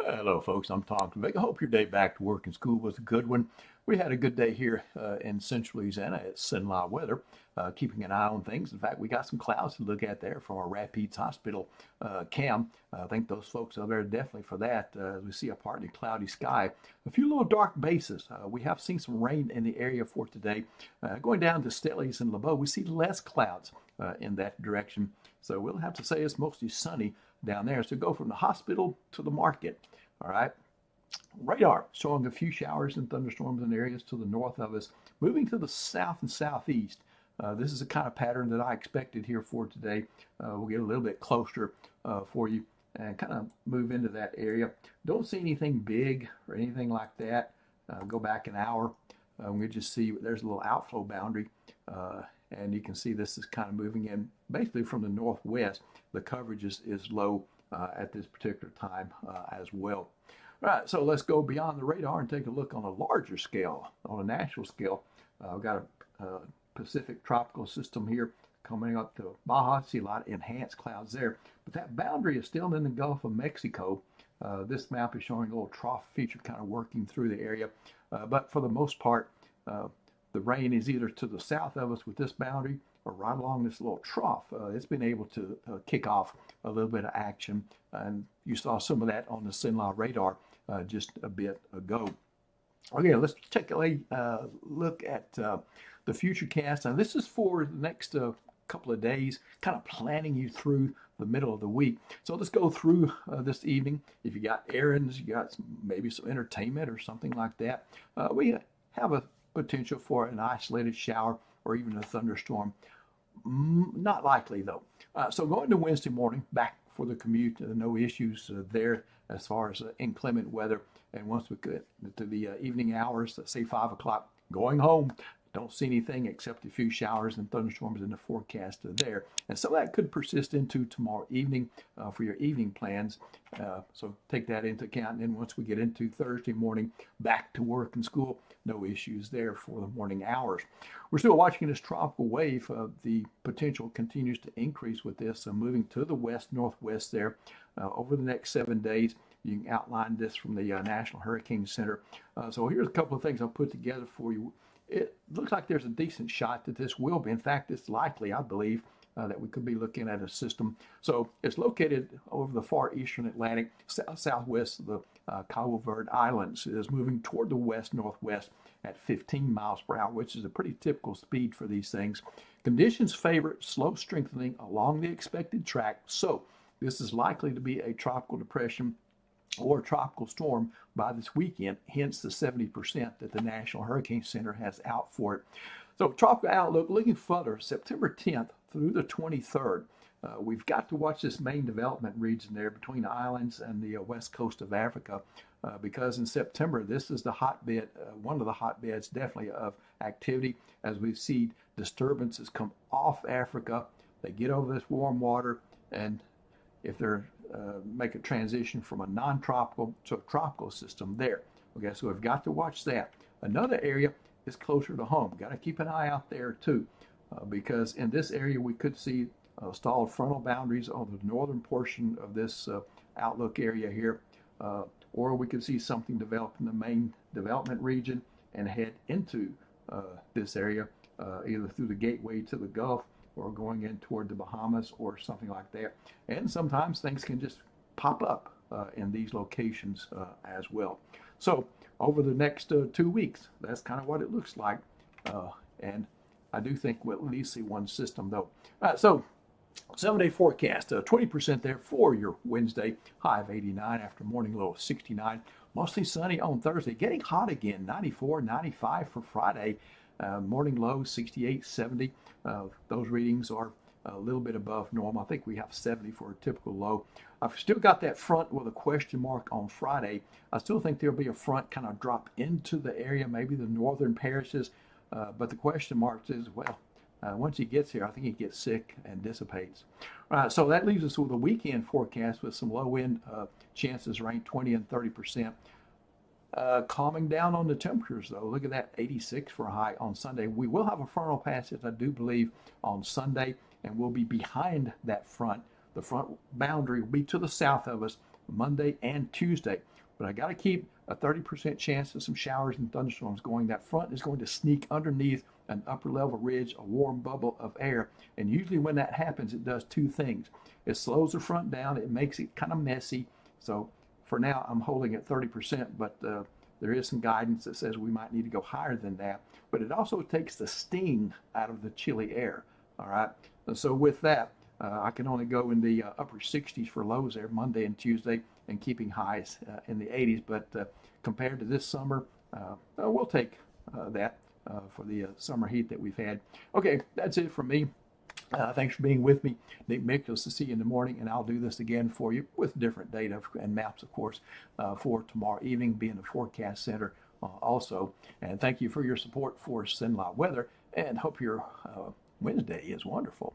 Hello, folks. I'm Tom Vic. I hope your day back to work and school was a good one. We had a good day here in central Louisiana. It's sunny weather, keeping an eye on things. In fact, we got some clouds to look at there from our Rapides Hospital cam. I think those folks are there definitely for that. We see a partly cloudy sky, a few little dark bases. We have seen some rain in the area for today. Going down to Stelly's and LeBeau, we see less clouds in that direction. So we'll have to say it's mostly sunny down there. So go from the hospital to the market. All right. Radar showing a few showers and thunderstorms in areas to the north of us, moving to the south and southeast. This is the kind of pattern that I expected here for today. We'll get a little bit closer for you and kind of move into that area. Don't see anything big or anything like that. Go back an hour. We just see there's a little outflow boundary. And you can see this is kind of moving in basically from the northwest. The coverage is low at this particular time as well. All right, so let's go beyond the radar and take a look on a larger scale, on a national scale. We've got a Pacific tropical system here coming up to Baja. See a lot of enhanced clouds there. But that boundary is still in the Gulf of Mexico. This map is showing a little trough feature kind of working through the area. But for the most part, the rain is either to the south of us with this boundary or right along this little trough. It's been able to kick off a little bit of action. And you saw some of that on the SINLA radar just a bit ago. Okay, let's take a look at the futurecast. Now, this is for the next couple of days, kind of planning you through the middle of the week. So let's go through this evening. If you got errands, you got maybe some entertainment or something like that, we have a potential for an isolated shower or even a thunderstorm. Not likely, though. So going to Wednesday morning, back for the commute, no issues there as far as inclement weather. And once we get to the evening hours, say 5 o'clock, going home, don't see anything except a few showers and thunderstorms in the forecast there. And so that could persist into tomorrow evening for your evening plans. So take that into account. And then once we get into Thursday morning, back to work and school, no issues there for the morning hours. We're still watching this tropical wave. The potential continues to increase with this. So moving to the west, northwest there over the next 7 days. You can outline this from the National Hurricane Center. So here's a couple of things I'll put together for you. It looks like there's a decent shot that this will be. In fact, it's likely, I believe, that we could be looking at a system. So it's located over the far eastern Atlantic, southwest of the Cabo Verde Islands. It is moving toward the west-northwest at 15 miles per hour, which is a pretty typical speed for these things. Conditions favor slow strengthening along the expected track. So this is likely to be a tropical depression or tropical storm by this weekend, hence the 70% that the National Hurricane Center has out for it. So tropical outlook, looking further, September 10th through the 23rd. We've got to watch this main development region there between the islands and the west coast of Africa because in September, this is the hotbed, one of the hotbeds definitely of activity as we see disturbances come off Africa. They get over this warm water, and if they're make a transition from a non-tropical to a tropical system there. Okay, so we've got to watch that. Another area is closer to home. Got to keep an eye out there too, because in this area we could see stalled frontal boundaries on the northern portion of this outlook area here, or we could see something develop in the main development region and head into this area, either through the gateway to the Gulf or going in toward the Bahamas or something like that. And sometimes things can just pop up in these locations as well. So over the next 2 weeks, that's kind of what it looks like. And I do think we'll at least see one system though. All right, so 7-day forecast, 20% there for your Wednesday, high of 89 after morning low of 69. Mostly sunny on Thursday, getting hot again, 94, 95 for Friday. Morning low 68, 70. Those readings are a little bit above normal. I think we have 70 for a typical low. I've still got that front with a question mark on Friday. I still think there'll be a front kind of drop into the area, maybe the northern parishes. But the question mark is, well, once he gets here, I think he gets sick and dissipates. All right, so that leaves us with a weekend forecast with some low end chances range 20 and 30%. Calming down on the temperatures, though. Look at that, 86 for a high on Sunday. We will have a frontal passage, I do believe, on Sunday, and we'll be behind that front. The front boundary will be to the south of us Monday and Tuesday. But I got to keep a 30% chance of some showers and thunderstorms going. That front is going to sneak underneath an upper level ridge, a warm bubble of air. And usually when that happens, it does two things. It slows the front down. It makes it kind of messy. So for now, I'm holding at 30%, but there is some guidance that says we might need to go higher than that. But it also takes the sting out of the chilly air. All right. And so with that, I can only go in the upper 60s for lows there Monday and Tuesday, and keeping highs in the 80s. But compared to this summer, we'll take that for the summer heat that we've had. Okay, that's it from me. Thanks for being with me. Nick Miklos to see you in the morning, and I'll do this again for you with different data and maps, of course, for tomorrow evening, being the forecast center also. And thank you for your support for SNLI Weather, and hope your Wednesday is wonderful.